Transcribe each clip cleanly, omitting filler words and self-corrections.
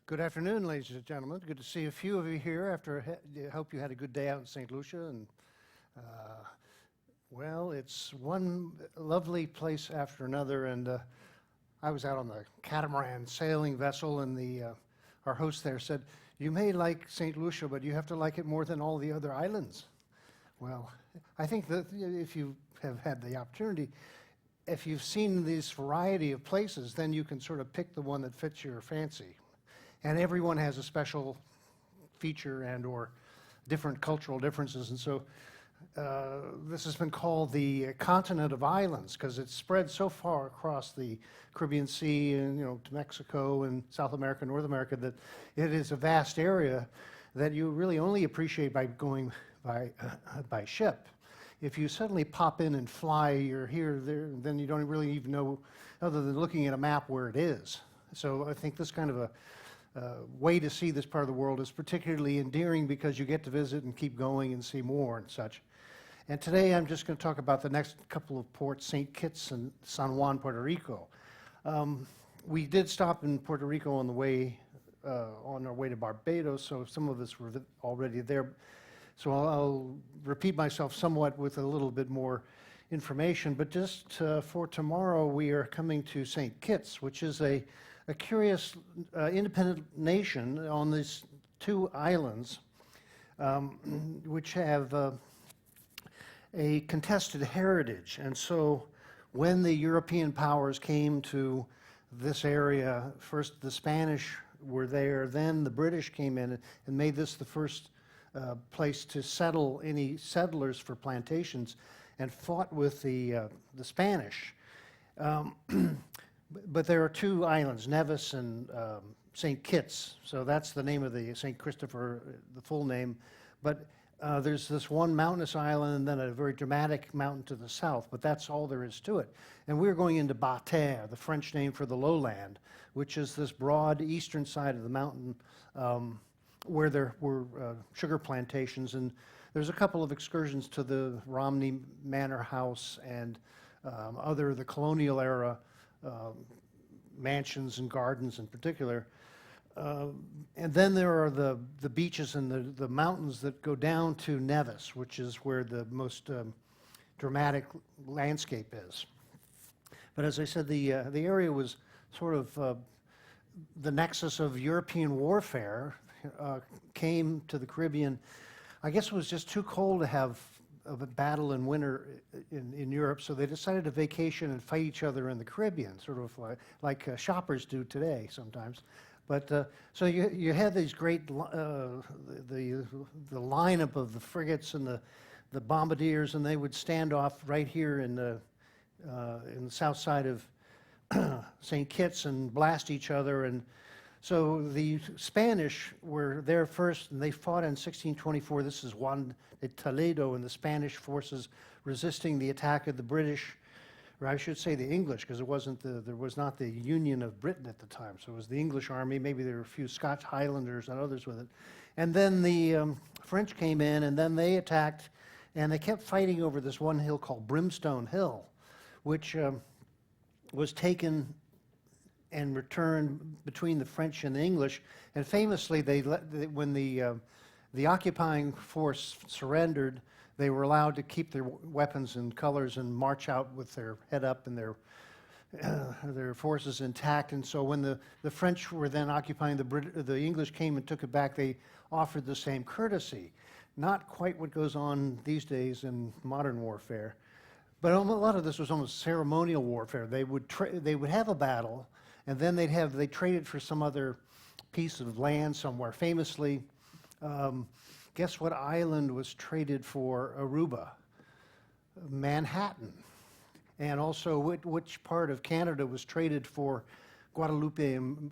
Good afternoon, ladies and gentlemen. Good to see a few of you here after, I hope you had a good day out in St. Lucia. And well, it's one lovely place after another. And I was out on the catamaran sailing vessel, and our host there said, "You may like St. Lucia, but you have to like it more than all the other islands." Well, I think that if you have had the opportunity, if you've seen this variety of places, then you can sort of pick the one that fits your fancy. And everyone has a special feature and or different cultural differences. And so this has been called the continent of islands because it's spread so far across the Caribbean Sea and to Mexico and South America, North America, that it is a vast area that you really only appreciate by going by ship. If you suddenly pop in and fly, you're here, there, then you don't really even know, other than looking at a map, where it is. So I think this kind of a way to see this part of the world is particularly endearing because you get to visit and keep going and see more and such. And today I'm just going to talk about the next couple of ports, St. Kitts and San Juan, Puerto Rico. We did stop in Puerto Rico on the way, on our way to Barbados, so some of us were already there. So I'll repeat myself somewhat with a little bit more information, but just for tomorrow we are coming to St. Kitts, which is a curious independent nation on these two islands, which have a contested heritage. And so when the European powers came to this area, first the Spanish were there, then the British came in and made this the first place to settle any settlers for plantations, and fought with the Spanish. But there are two islands, Nevis and St. Kitts, so that's the name of the St. Christopher, the full name. But there's this one mountainous island and then a very dramatic mountain to the south, but that's all there is to it. And we're going into Bataire, the French name for the lowland, which is this broad eastern side of the mountain where there were sugar plantations. And there's a couple of excursions to the Romney Manor House and the colonial era mansions and gardens in particular. And then there are the beaches and the mountains that go down to Nevis, which is where the most dramatic landscape is. But as I said, the area was sort of the nexus of European warfare, came to the Caribbean. I guess it was just too cold to have a battle in winter in Europe, so they decided to vacation and fight each other in the Caribbean, sort of like shoppers do today sometimes. But so you had these great the lineup of the frigates and the bombardiers, and they would stand off right here in the south side of St. Kitts and blast each other. And so the Spanish were there first, and they fought in 1624. This is Juan de Toledo and the Spanish forces resisting the attack of the British, or I should say the English, because there was not the Union of Britain at the time. So it was the English army. Maybe there were a few Scotch Highlanders and others with it. And then the French came in, and then they attacked, and they kept fighting over this one hill called Brimstone Hill, which was taken and returned between the French and the English. And famously, when the occupying force surrendered, they were allowed to keep their weapons and colors and march out with their head up and their forces intact. And so when the French were then occupying the English came and took it back, they offered the same courtesy. Not quite what goes on these days in modern warfare, but a lot of this was almost ceremonial warfare. They would have a battle, and then they traded for some other piece of land somewhere. Famously, guess what island was traded for Aruba? Manhattan. And also which part of Canada was traded for Guadeloupe and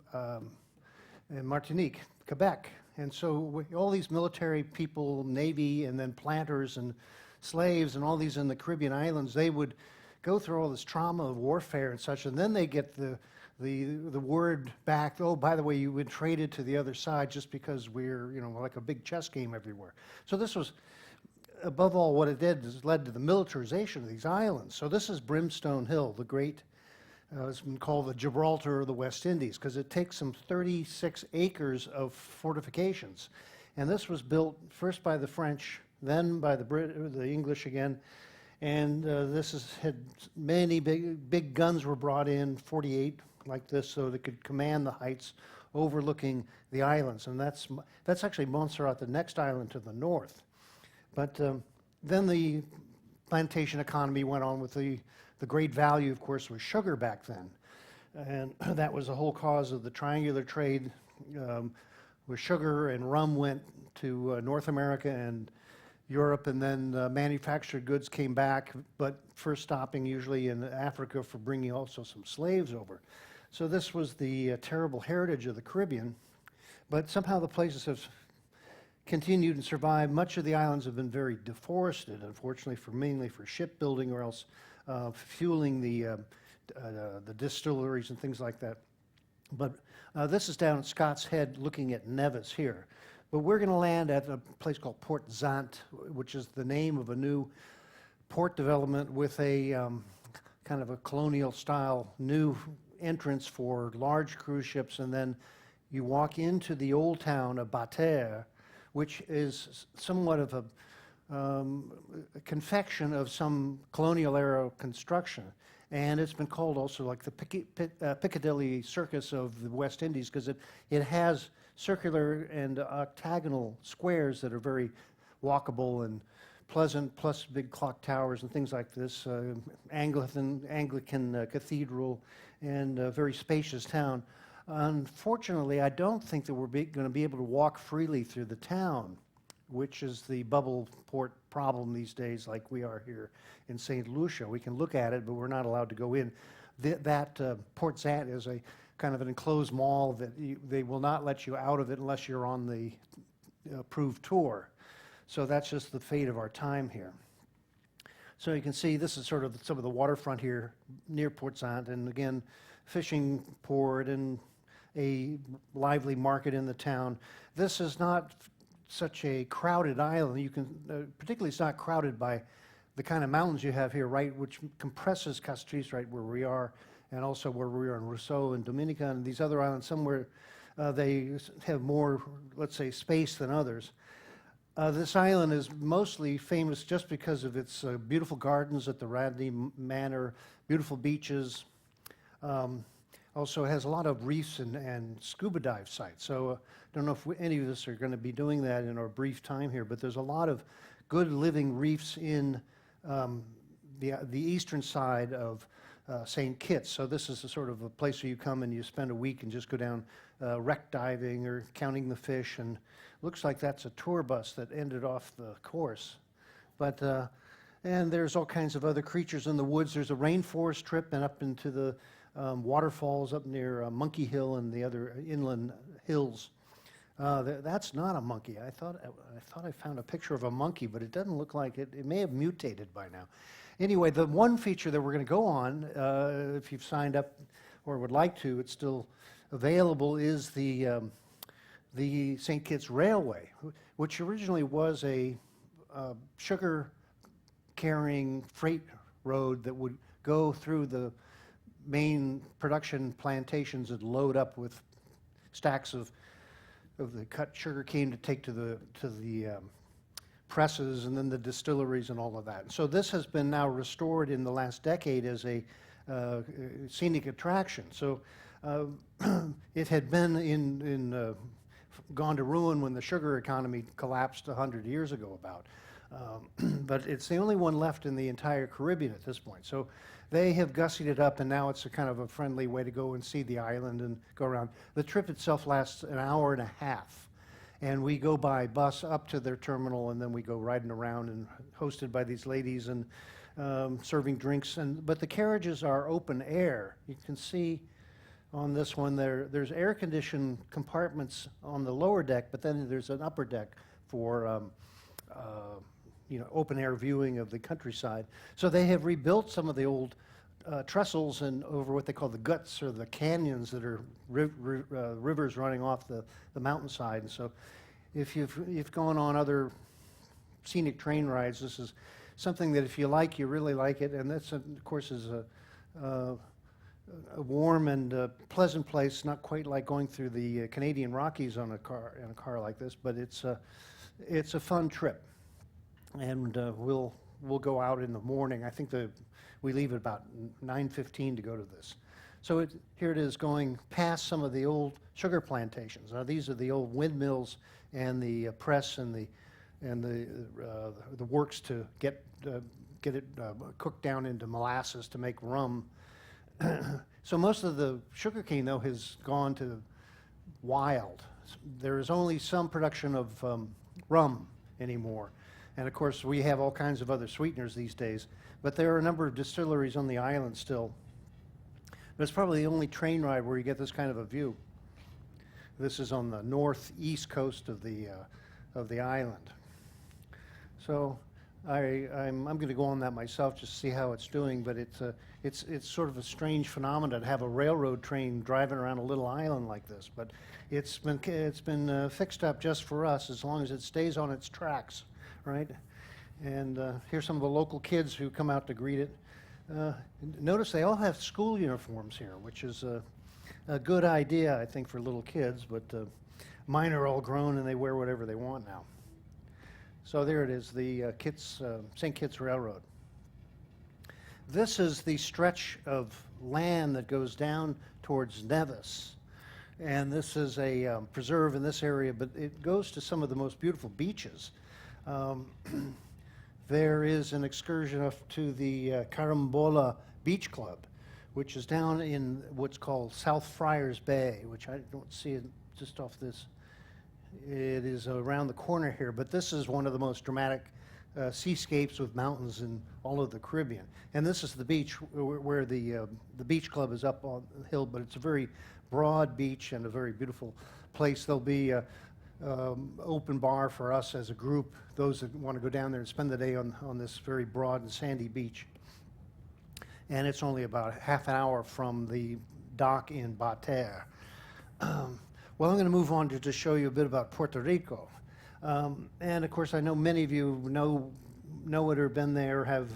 Martinique, Quebec. And so all these military people, Navy, and then planters and slaves and all these in the Caribbean islands, they would go through all this trauma of warfare and such, and then they get the word back, oh, by the way, you would trade it to the other side just because we're, like a big chess game everywhere. So this was, above all, what it did is led to the militarization of these islands. So this is Brimstone Hill, the great It's been called the Gibraltar of the West Indies because it takes some 36 acres of fortifications. And this was built first by the French, then by the English again. And had many big guns were brought in, 48 like this, so they could command the heights overlooking the islands. And that's actually Montserrat, the next island to the north. But then the plantation economy went on with the great value, of course, was sugar back then. And that was the whole cause of the triangular trade with sugar, and rum went to North America and Europe, and then manufactured goods came back, but first stopping usually in Africa for bringing also some slaves over. So this was the terrible heritage of the Caribbean, but somehow the places have continued and survived. Much of the islands have been very deforested, unfortunately, mainly for shipbuilding or else fueling the distilleries and things like that. But this is down at Scott's Head looking at Nevis here. But we're going to land at a place called Port Zant, which is the name of a new port development with a kind of a colonial style new entrance for large cruise ships. And then you walk into the old town of Bater, which is somewhat of a confection of some colonial era construction. And it's been called also like the Piccadilly Circus of the West Indies because it has circular and octagonal squares that are very walkable and pleasant, plus big clock towers and things like this, Anglican cathedral, and a very spacious town. Unfortunately, I don't think that we're going to be able to walk freely through the town, which is the bubble port problem these days, like we are here in St. Lucia. We can look at it, but we're not allowed to go in. Port Zant is a kind of an enclosed mall that they will not let you out of it unless you're on the approved tour. So that's just the fate of our time here. So you can see this is sort of some of the waterfront here near Port Zant, and again, fishing port and a lively market in the town. This is not such a crowded island. You can, particularly it's not crowded by the kind of mountains you have here, right, which compresses Castries, right, where we are, and also where we are in Rousseau and Dominica and these other islands, somewhere they have more, let's say, space than others. This island is mostly famous just because of its beautiful gardens at the Radney Manor, beautiful beaches. Also has a lot of reefs and scuba dive sites. So I don't know if any of us are going to be doing that in our brief time here, but there's a lot of good living reefs in the eastern side of St. Kitts. So this is a sort of a place where you come and you spend a week and just go down wreck diving or counting the fish, and looks like that's a tour bus that ended off the course. But and there's all kinds of other creatures in the woods. There's a rainforest trip and up into the waterfalls up near Monkey Hill and the other inland hills. That's not a monkey. I thought I found a picture of a monkey, but it doesn't look like it. It may have mutated by now. Anyway, the one feature that we're going to go on, if you've signed up or would like to, it's still available, is the St. Kitts Railway, which originally was a sugar-carrying freight road that would go through the main production plantations and load up with stacks of the cut sugar cane to take to the presses and then the distilleries and all of that. So this has been now restored in the last decade as a scenic attraction. So it had been gone to ruin when the sugar economy collapsed 100 years ago about. But it's the only one left in the entire Caribbean at this point. So they have gussied it up, and now it's a kind of a friendly way to go and see the island and go around. The trip itself lasts an hour and a half, and we go by bus up to their terminal, and then we go riding around and hosted by these ladies and serving drinks. But the carriages are open air. You can see on this one there's air-conditioned compartments on the lower deck, but then there's an upper deck for open air viewing of the countryside. So they have rebuilt some of the old trestles and over what they call the guts or the canyons that are rivers running off the mountainside. And so if you've gone on other scenic train rides, this is something that if you like, you really like it. And that's, of course, is a warm and pleasant place, not quite like going through the Canadian Rockies on in a car like this, but it's a fun trip. And we'll go out in the morning. I think we leave at about 9:15 to go to this. So here it is going past some of the old sugar plantations. Now these are the old windmills and the press and the works to get it cooked down into molasses to make rum. So most of the sugarcane, though, has gone to wild. There is only some production of rum anymore. And of course, we have all kinds of other sweeteners these days. But there are a number of distilleries on the island still. But it's probably the only train ride where you get this kind of a view. This is on the northeast coast of the island. So I'm going to go on that myself just to see how it's doing. But it's sort of a strange phenomenon to have a railroad train driving around a little island like this. But it's been fixed up just for us as long as it stays on its tracks, right? And here's some of the local kids who come out to greet it. Notice they all have school uniforms here, which is a good idea, I think, for little kids. But mine are all grown and they wear whatever they want now. So there it is, the St. Kitts Railroad. This is the stretch of land that goes down towards Nevis. And this is a preserve in this area, but it goes to some of the most beautiful beaches. There is an excursion up to the Carambola Beach Club, which is down in what's called South Friars Bay, which I don't see it just off this. It is around the corner here, but this is one of the most dramatic seascapes with mountains in all of the Caribbean. And this is the beach where the beach club is up on the hill, but it's a very broad beach and a very beautiful place. There'll be open bar for us as a group, those that want to go down there and spend the day on this very broad and sandy beach. And it's only about half an hour from the dock in Bater. Well, I'm going to move on to just show you a bit about Puerto Rico. And of course, I know many of you know it or been there, have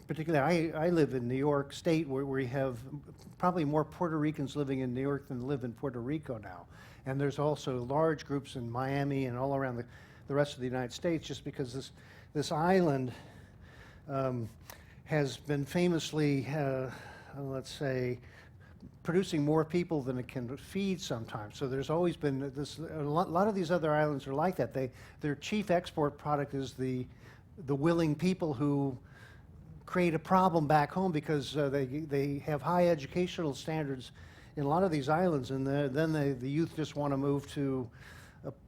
particularly, I live in New York State, where we have probably more Puerto Ricans living in New York than live in Puerto Rico now. And there's also large groups in Miami and all around the rest of the United States, just because this island has been famously, let's say, producing more people than it can feed sometimes. So there's always been this, a lot of these other islands are like that. Their chief export product is the willing people who create a problem back home because they have high educational standards in a lot of these islands, and then the youth just want to move to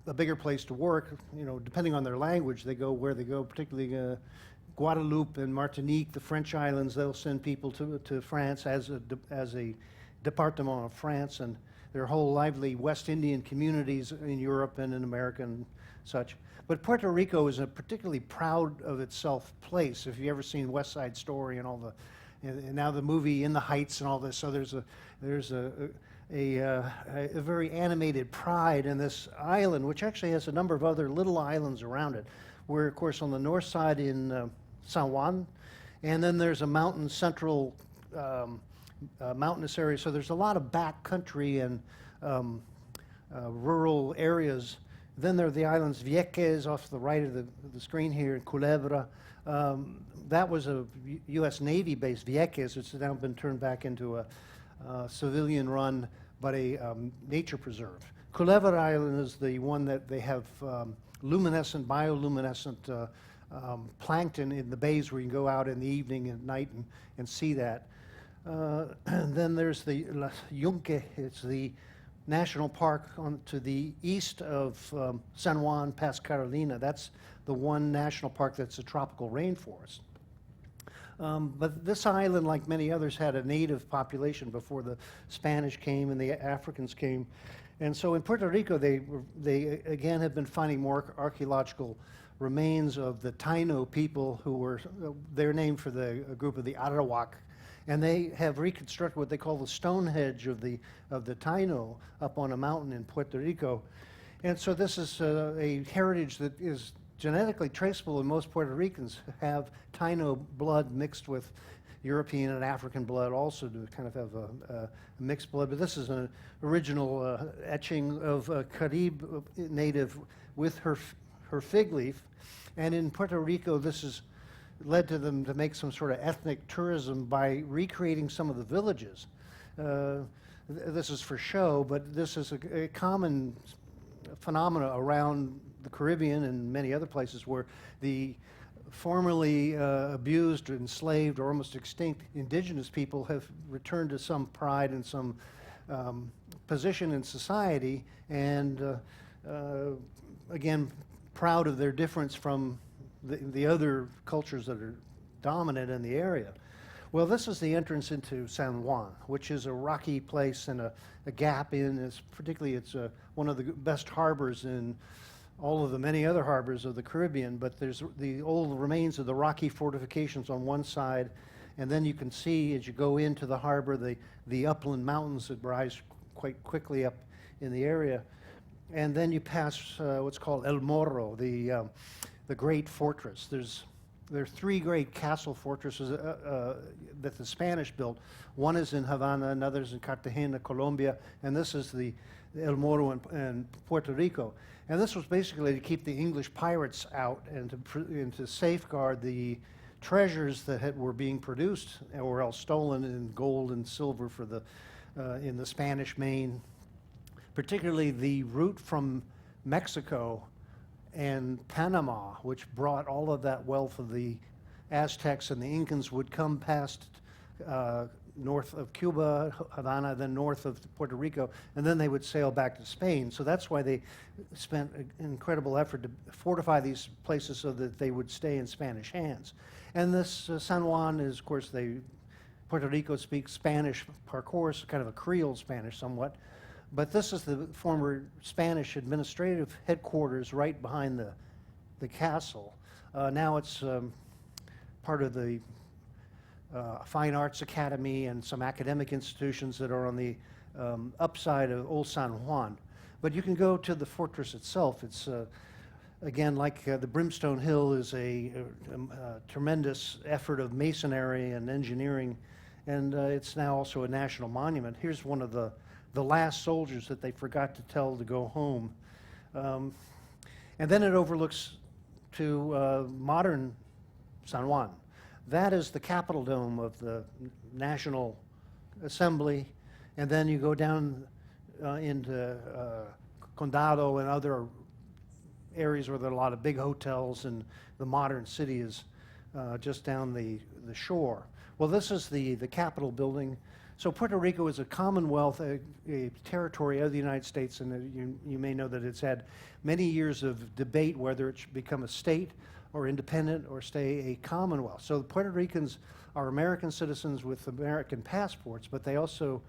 a bigger place to work. You know, depending on their language, they go where they go, particularly Guadeloupe and Martinique, the French islands. They'll send people to France as a Departement of France, and there are whole lively West Indian communities in Europe and in America and such. But Puerto Rico is a particularly proud of itself place. If you've ever seen West Side Story and all and now the movie In the Heights and all this, so there's a very animated pride in this island, which actually has a number of other little islands around it. We're, of course, on the north side in San Juan, and then there's a mountain central mountainous area, so there's a lot of back country and rural areas. Then there are the islands Vieques off to the right of the screen here, in Culebra. That was a U.S. Navy base, Vieques. It's now been turned back into a civilian run, but a nature preserve. Culebra Island is the one that they have bioluminescent plankton in the bays where you can go out in the evening and night and see that. And then there's the La Yunque. It's the national park to the east of San Juan, past Carolina. That's the one national park that's a tropical rainforest. But this island, like many others, had a native population before the Spanish came and the Africans came. And so in Puerto Rico, they again have been finding more archaeological remains of the Taino people who were, they're named for a group of the Arawak. And they have reconstructed what they call the Stonehenge of the Taino up on a mountain in Puerto Rico. And so this is a heritage that is genetically traceable, and most Puerto Ricans have Taino blood mixed with European and African blood also to kind of have a mixed blood. But this is an original etching of a Carib native with her fig leaf. And in Puerto Rico, this has led to them to make some sort of ethnic tourism by recreating some of the villages. This is for show, but this is a common phenomena around the Caribbean and many other places where the formerly abused, enslaved, or almost extinct indigenous people have returned to some pride and some position in society, and again, proud of their difference from the other cultures that are dominant in the area. Well, this is the entrance into San Juan, which is a rocky place and a gap in. It's one of the best harbors in all of the many other harbors of the Caribbean, but there's the old remains of the rocky fortifications on one side, and then you can see as you go into the harbor the upland mountains that rise quite quickly up in the area. And then you pass what's called El Morro, the great fortress. There are three great castle fortresses that the Spanish built. One is in Havana, another is in Cartagena, Colombia, and this is the El Morro in Puerto Rico. And this was basically to keep the English pirates out and to safeguard the treasures that were being produced or else stolen in gold and silver for in the Spanish Main, particularly the route from Mexico and Panama, which brought all of that wealth of the Aztecs and the Incans would come past north of Cuba, Havana, then north of Puerto Rico, and then they would sail back to Spain. So that's why they spent an incredible effort to fortify these places so that they would stay in Spanish hands. And this San Juan is, of course, Puerto Rico speaks Spanish par course, kind of a Creole Spanish somewhat. But this is the former Spanish administrative headquarters right behind the castle. Now it's part of the Fine Arts Academy and some academic institutions that are on the upside of Old San Juan. But you can go to the fortress itself. It's, again, like the Brimstone Hill is a tremendous effort of masonry and engineering, and it's now also a national monument. Here's one of the last soldiers that they forgot to tell to go home. And then it overlooks to modern San Juan. That is the Capitol Dome of the National Assembly. And then you go down into Condado and other areas where there are a lot of big hotels, and the modern city is just down the shore. Well, this is the Capitol building. So Puerto Rico is a commonwealth, a territory of the United States, and you may know that it's had many years of debate whether it should become a state or independent or stay a commonwealth. So the Puerto Ricans are American citizens with American passports, but they also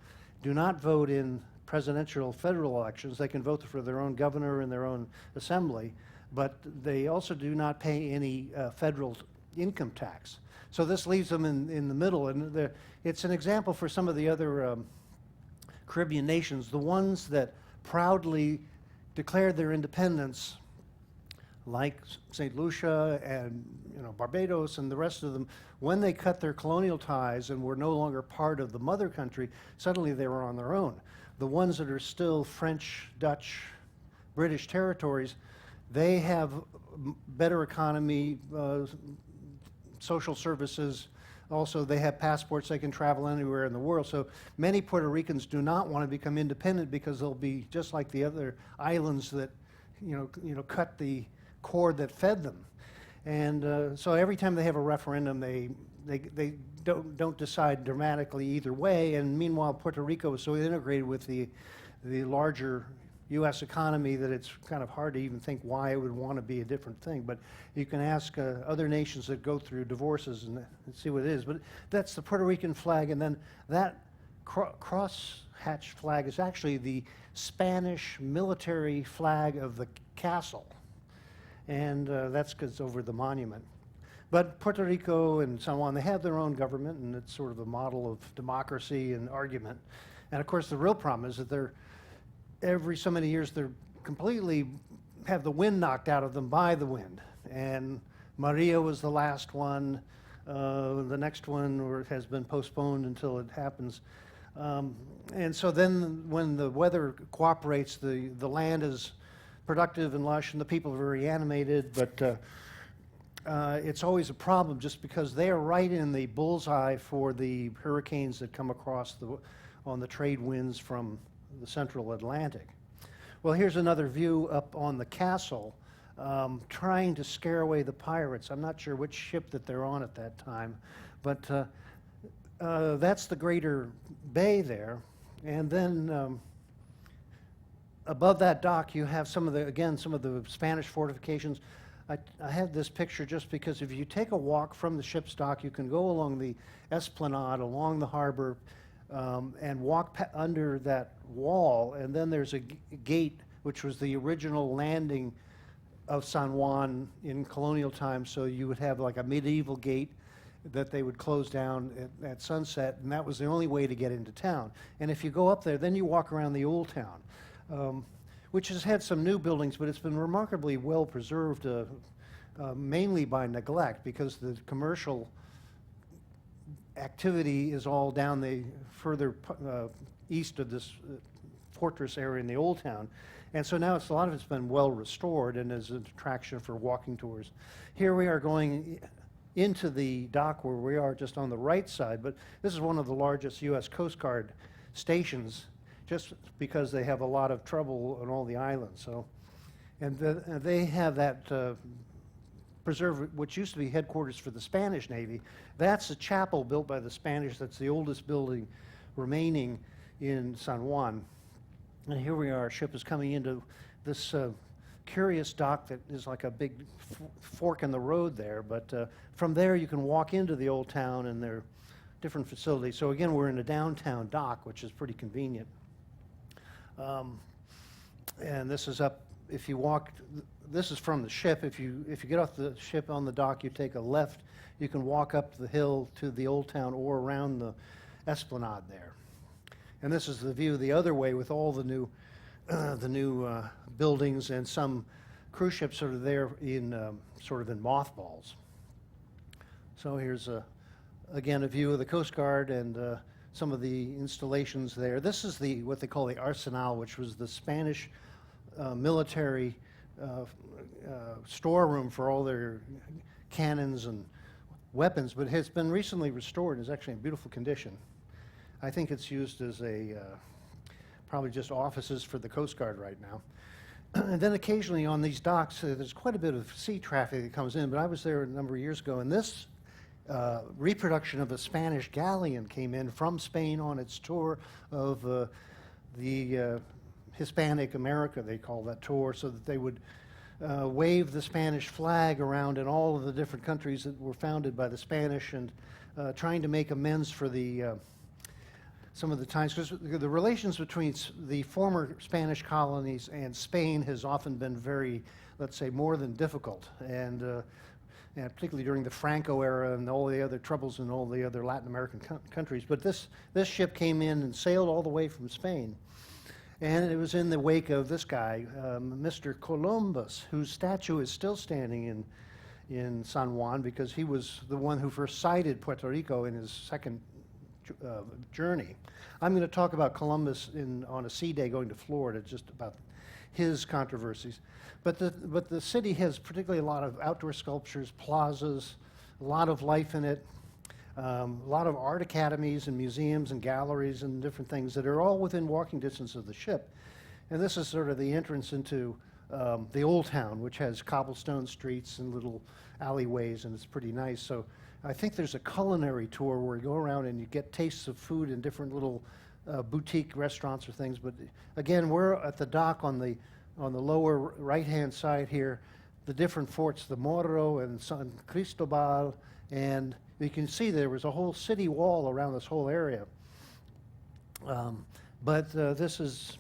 do not vote in presidential federal elections. They can vote for their own governor and their own assembly, but they also do not pay any federal income tax. So this leaves them in the middle, and it's an example for some of the other Caribbean nations, the ones that proudly declared their independence, like St. Lucia and Barbados and the rest of them. When they cut their colonial ties and were no longer part of the mother country, suddenly they were on their own. The ones that are still French, Dutch, British territories, they have better economy, social services. Also, they have passports, they can travel anywhere in the world. So many Puerto Ricans do not want to become independent because they'll be just like the other islands that cut the cord that fed them. And so every time they have a referendum, they don't decide dramatically either way. And meanwhile, Puerto Rico is so integrated with the larger U.S. economy that it's kind of hard to even think why it would want to be a different thing. But you can ask other nations that go through divorces and see what it is. But that's the Puerto Rican flag, and then that cross-hatched flag is actually the Spanish military flag of the castle. And that's because it's over the monument. But Puerto Rico and San Juan, they have their own government, and it's sort of a model of democracy and argument. And of course, the real problem is that every so many years, they're completely have the wind knocked out of them by the wind. And Maria was the last one. The next one has been postponed until it happens. And so then when the weather cooperates, the land is productive and lush and the people are very animated, but it's always a problem just because they are right in the bullseye for the hurricanes that come across on the trade winds from the central Atlantic. Well, here's another view up on the castle, trying to scare away the pirates. I'm not sure which ship that they're on at that time, but that's the greater bay there. And then above that dock, you have some of the Spanish fortifications. I have this picture just because if you take a walk from the ship's dock, you can go along the esplanade, along the harbor, and walk under that wall, and then there's a gate, which was the original landing of San Juan in colonial times, so you would have like a medieval gate that they would close down at sunset, and that was the only way to get into town. And if you go up there, then you walk around the old town, which has had some new buildings, but it's been remarkably well preserved, mainly by neglect, because the commercial activity is all down the further east of this fortress area in the old town. And so now a lot of it's been well restored and is an attraction for walking tours. Here we are going into the dock where we are just on the right side, but this is one of the largest U.S. Coast Guard stations, just because they have a lot of trouble on all the islands. So, and they have that preserve, which used to be headquarters for the Spanish Navy. That's a chapel built by the Spanish. That's the oldest building remaining in San Juan. And here we are, our ship is coming into this curious dock that is like a big fork in the road there. But from there you can walk into the old town, and there are different facilities. So again, we're in a downtown dock, which is pretty convenient. And this is up, if you walk, this is from the ship. If you get off the ship on the dock, you take a left, you can walk up the hill to the old town or around the esplanade there. And this is the view the other way with all the new buildings, and some cruise ships are there in sort of in mothballs. So here's again a view of the Coast Guard and some of the installations there. This is what they call the Arsenal, which was the Spanish military storeroom for all their cannons and weapons, but it has been recently restored and is actually in beautiful condition. I think it's used as probably just offices for the Coast Guard right now. And then occasionally on these docks, there's quite a bit of sea traffic that comes in, but I was there a number of years ago, and this reproduction of a Spanish galleon came in from Spain on its tour of the Hispanic America, they call that tour, so that they would wave the Spanish flag around in all of the different countries that were founded by the Spanish, and trying to make amends for some of the times, because the relations between the former Spanish colonies and Spain has often been very, let's say, more than difficult, and particularly during the Franco era and all the other troubles in all the other Latin American countries. But this ship came in and sailed all the way from Spain, and it was in the wake of this guy, Mr. Columbus, whose statue is still standing in San Juan, because he was the one who first sighted Puerto Rico in his second journey. I'm going to talk about Columbus on a sea day going to Florida, just about his controversies. But the city has particularly a lot of outdoor sculptures, plazas, a lot of life in it, a lot of art academies and museums and galleries and different things that are all within walking distance of the ship. And this is sort of the entrance into the old town, which has cobblestone streets and little alleyways, and it's pretty nice. So I think there's a culinary tour where you go around and you get tastes of food in different little boutique restaurants or things. But again, we're at the dock on the lower right-hand side here, the different forts, the Morro and San Cristobal, and you can see there was a whole city wall around this whole area. But this is,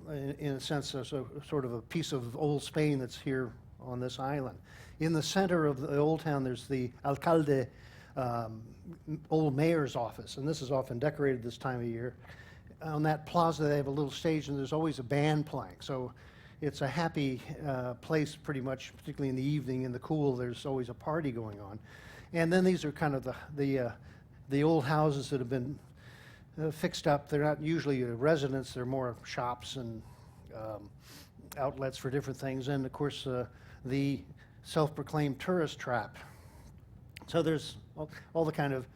in a sense, sort of a piece of old Spain that's here on this island. In the center of the old town, there's the Alcalde, old mayor's office, and this is often decorated this time of year. On that plaza, they have a little stage, and there's always a band playing. So it's a happy place, pretty much, particularly in the evening, in the cool, there's always a party going on. And then these are kind of the old houses that have been fixed up. They're not usually residents, they're more shops and outlets for different things. And of course, the self-proclaimed tourist trap. So there's all the kind of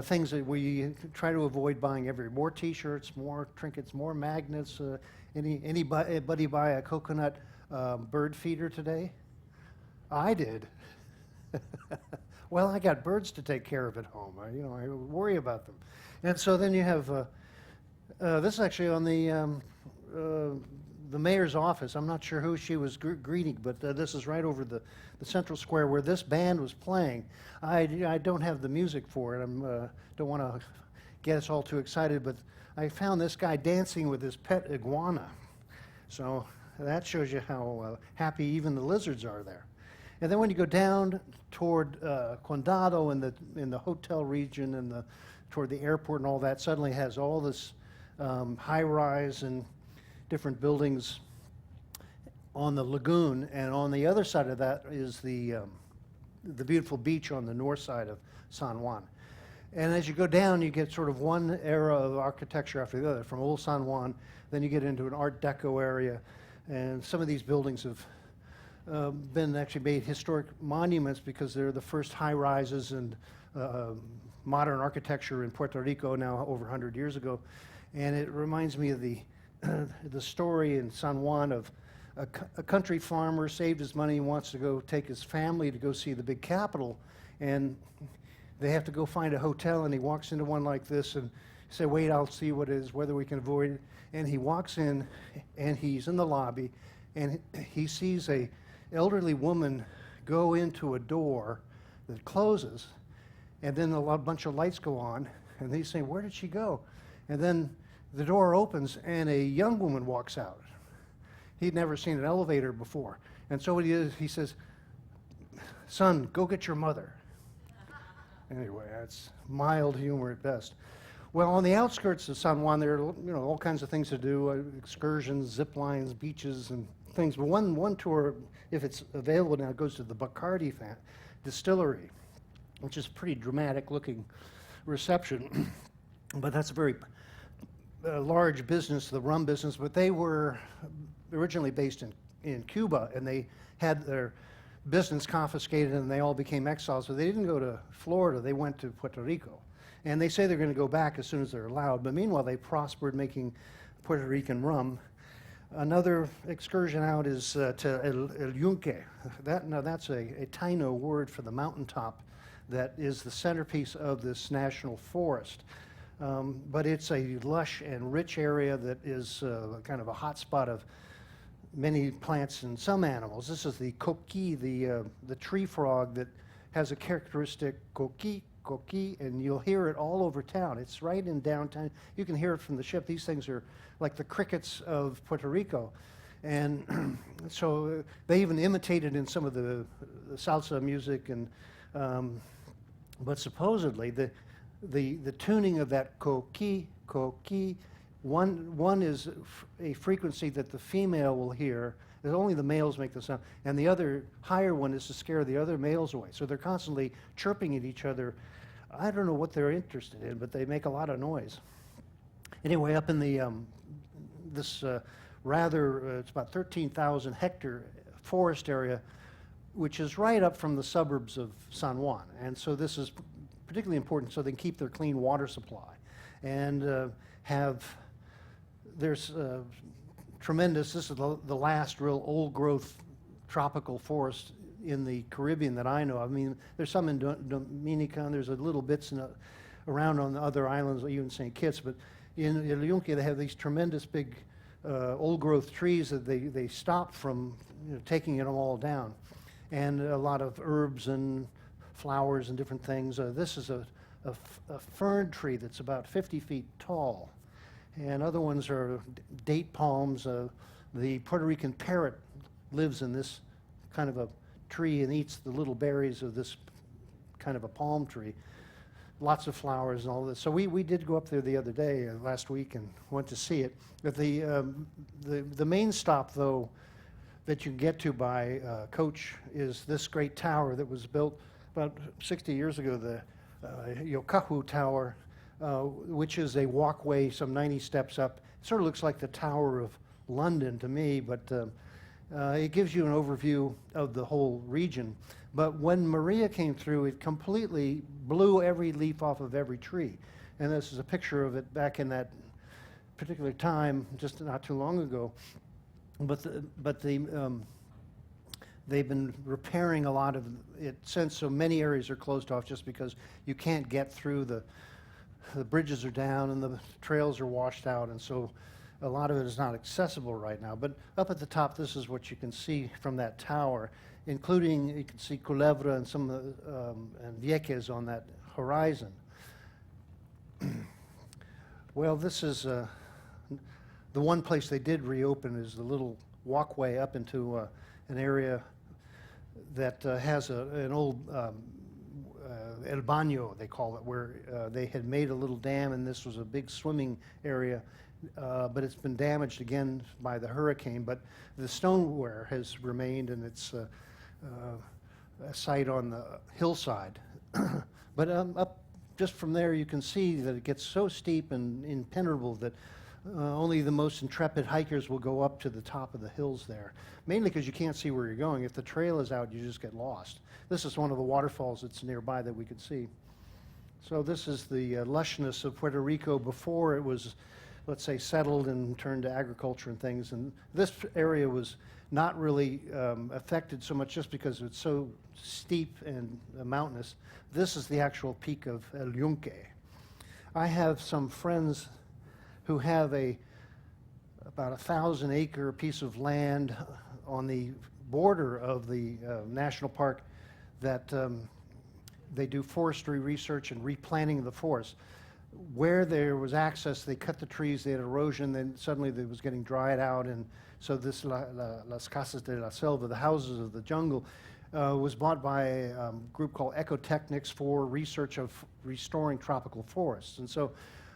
things that we try to avoid buying more T-shirts, more trinkets, more magnets. Anybody buy a coconut bird feeder today? I did. Well, I got birds to take care of at home. I worry about them. And so then you have, this is actually on the mayor's office. I'm not sure who she was greeting, but this is right over the central square where this band was playing. I don't have the music for it. I don't want to get us all too excited, but I found this guy dancing with his pet iguana. So that shows you how happy even the lizards are there. And then when you go down toward Condado in the hotel region and toward the airport and all that, suddenly has all this high-rise and different buildings on the lagoon. And on the other side of that is the beautiful beach on the north side of San Juan. And as you go down, you get sort of one era of architecture after the other. From old San Juan, then you get into an Art Deco area. And some of these buildings have been actually made historic monuments because they're the first high-rises and modern architecture in Puerto Rico now over 100 years ago. And it reminds me of the story in San Juan of a country farmer saved his money and wants to go take his family to go see the big capital. And they have to go find a hotel, and he walks into one like this and say, wait, I'll see what it is, whether we can avoid it. And he walks in, and he's in the lobby, and he sees a elderly woman go into a door that closes, and then a bunch of lights go on, and he's saying, where did she go? And then the door opens, and a young woman walks out. He'd never seen an elevator before. And so what he says, son, go get your mother. Anyway, that's mild humor at best. Well, on the outskirts of San Juan, there are all kinds of things to do, excursions, zip lines, beaches, and things. But one tour, if it's available now, goes to the Bacardi Distillery, which is a pretty dramatic-looking reception. But that's a very large business, the rum business. But they were originally based in Cuba, and they had their business confiscated, and they all became exiles. So they didn't go to Florida. They went to Puerto Rico. And they say they're going to go back as soon as they're allowed. But meanwhile, they prospered making Puerto Rican rum. Another excursion out is to El Yunque. That's a Taino word for the mountaintop that is the centerpiece of this national forest. But it's a lush and rich area that is kind of a hot spot of many plants and some animals. This is the coqui, the tree frog that has a characteristic coqui, and you'll hear it all over town. It's right in downtown. You can hear it from the ship. These things are like the crickets of Puerto Rico. And so they even imitated in some of the salsa music. And but supposedly the tuning of that coqui, one is a frequency that the female will hear. There's only the males make the sound. And the other higher one is to scare the other males away. So they're constantly chirping at each other. I don't know what they're interested in, but they make a lot of noise. Anyway, up in the this it's about 13,000 hectare forest area, which is right up from the suburbs of San Juan. And so this is particularly important so they can keep their clean water supply. And there's tremendous, this is the last real old growth tropical forest in the Caribbean that I know. I mean, there's some in Dominica, and there's a little bits around on the other islands, even St. Kitts, but in El Yunque they have these tremendous big old growth trees that they stop from taking them all down. And a lot of herbs and flowers and different things. This is a fern tree that's about 50 feet tall. And other ones are date palms. The Puerto Rican parrot lives in this kind of a tree and eats the little berries of this kind of a palm tree. Lots of flowers and all this. So we did go up there the other day, last week, and went to see it. But the main stop, though, that you can get to by coach is this great tower that was built about 60 years ago, the Yokahu Tower, which is a walkway some 90 steps up. It sort of looks like the Tower of London to me, but it gives you an overview of the whole region. But when Maria came through, it completely blew every leaf off of every tree. And this is a picture of it back in that particular time, just not too long ago. But they've been repairing a lot of it since, so many areas are closed off just because you can't get through. The bridges are down and the trails are washed out, and so a lot of it is not accessible right now. But up at the top, this is what you can see from that tower, including, you can see Culebra and some of the, and Vieques on that horizon. Well, this is the one place they did reopen is the little walkway up into an area that has an old El Baño, they call it, where they had made a little dam, and this was a big swimming area, but it's been damaged again by the hurricane. But the stoneware has remained, and it's a site on the hillside. But up just from there, you can see that it gets so steep and impenetrable that only the most intrepid hikers will go up to the top of the hills there, mainly because you can't see where you're going. If the trail is out, you just get lost. This is one of the waterfalls that's nearby that we could see. So this is the lushness of Puerto Rico before it was, let's say, settled and turned to agriculture and things. And this area was not really affected so much just because it's so steep and mountainous. This is the actual peak of El Yunque. I have some friends who have about 1,000-acre piece of land on the border of the national park that they do forestry research and replanting the forest. Where there was access, they cut the trees, they had erosion, then suddenly it was getting dried out, and so this Las Casas de la Selva, the houses of the jungle, was bought by a group called Ecotechnics for research of restoring tropical forests. And so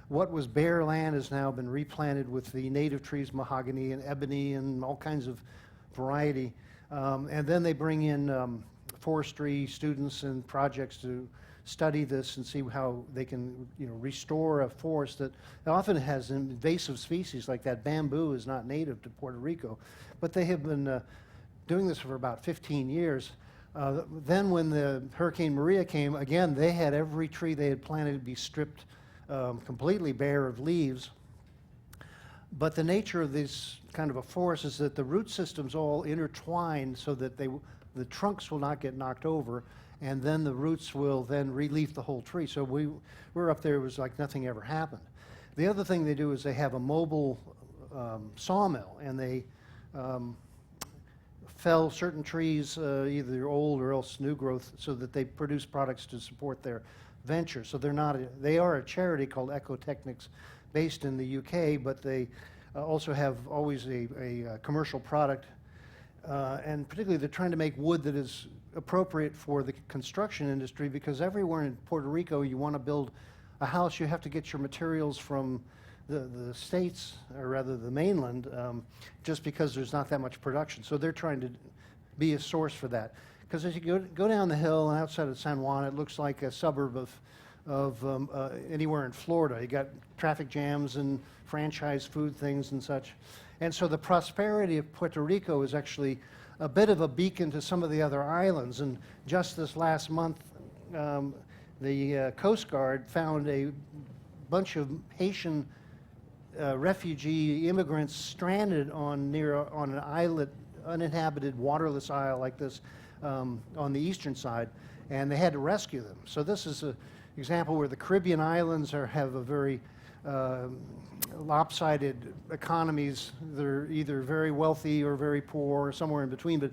what was bare land has now been replanted with the native trees, mahogany and ebony and all kinds of variety. And then they bring in forestry students and projects to study this and see how they can, restore a forest that often has invasive species like that. Bamboo is not native to Puerto Rico, but they have been doing this for about 15 years. Then when the Hurricane Maria came, again, they had every tree they had planted be stripped completely bare of leaves. But the nature of this kind of a forest is that the root systems all intertwine so that the trunks will not get knocked over, and then the roots will then relief the whole tree. So we were up there, it was like nothing ever happened. The other thing they do is they have a mobile sawmill, and they fell certain trees, either old or else new growth, so that they produce products to support their venture. So they are a charity called Ecotechnics based in the UK, but they also have always a commercial product. And particularly they're trying to make wood that is appropriate for the construction industry, because everywhere in Puerto Rico you want to build a house, you have to get your materials from the States, or rather the mainland, just because there's not that much production. So they're trying to be a source for that. Because as you go down the hill and outside of San Juan, it looks like a suburb of anywhere in Florida. You got traffic jams and franchise food things and such. And so the prosperity of Puerto Rico is actually a bit of a beacon to some of the other islands. And just this last month, the Coast Guard found a bunch of Haitian refugee immigrants stranded on an islet, uninhabited, waterless isle like this, on the eastern side, and they had to rescue them. So this is an example where the Caribbean islands have a very lopsided economies. They're either very wealthy or very poor, or somewhere in between. But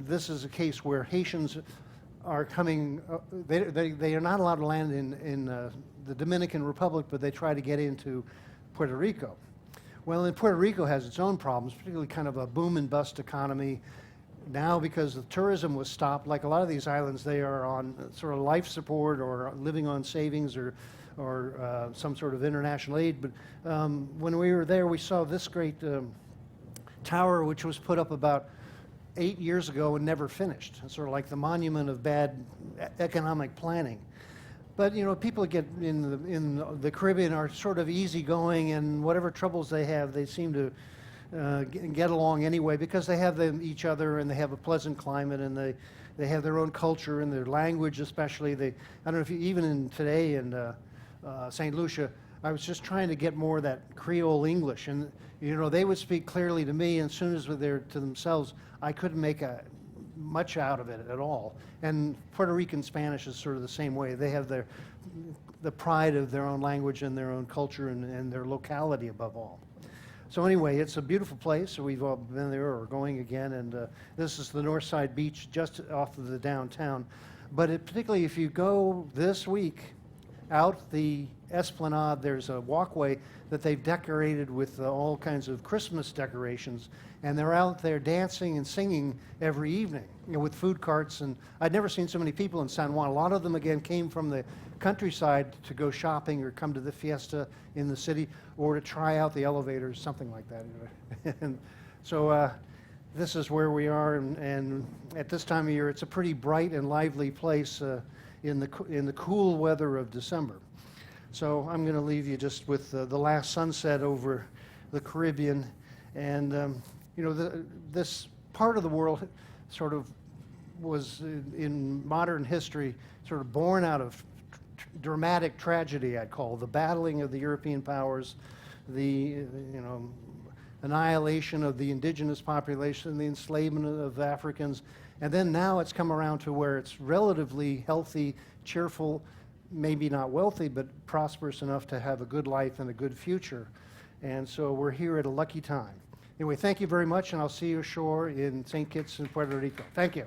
this is a case where Haitians are coming. They are not allowed to land in the Dominican Republic, but they try to get into Puerto Rico. Well, and Puerto Rico has its own problems, particularly kind of a boom and bust economy. Now, because the tourism was stopped, like a lot of these islands, they are on sort of life support or living on savings or some sort of international aid. But when we were there, we saw this great tower, which was put up about 8 years ago and never finished. It's sort of like the monument of bad economic planning. But you know, people get in the Caribbean are sort of easygoing, and whatever troubles they have, they seem to get along anyway because they have each other, and they have a pleasant climate, and they have their own culture and their language, especially. I don't know if you, even in today in St. Lucia, I was just trying to get more of that Creole English, and you know, they would speak clearly to me, and as soon as they're to themselves, I couldn't make much out of it at all. And Puerto Rican Spanish is sort of the same way. They have the pride of their own language and their own culture and their locality above all. So anyway, it's a beautiful place. We've all been there or going again, and this is the North Side Beach just off of the downtown. But particularly if you go this week out the Esplanade, there's a walkway that they've decorated with all kinds of Christmas decorations, and they're out there dancing and singing every evening, you know, with food carts. And I'd never seen so many people in San Juan. A lot of them, again, came from the countryside to go shopping or come to the fiesta in the city or to try out the elevators, something like that. And so this is where we are, and at this time of year, it's a pretty bright and lively place in the cool weather of December. So I'm going to leave you just with the last sunset over the Caribbean. And, you know, this part of the world sort of was, in modern history, sort of born out of dramatic tragedy, I'd call, the battling of the European powers, the, you know, annihilation of the indigenous population, the enslavement of Africans. And then now it's come around to where it's relatively healthy, cheerful, maybe not wealthy, but prosperous enough to have a good life and a good future. And so we're here at a lucky time. Anyway, thank you very much, and I'll see you ashore in St. Kitts in Puerto Rico. Thank you.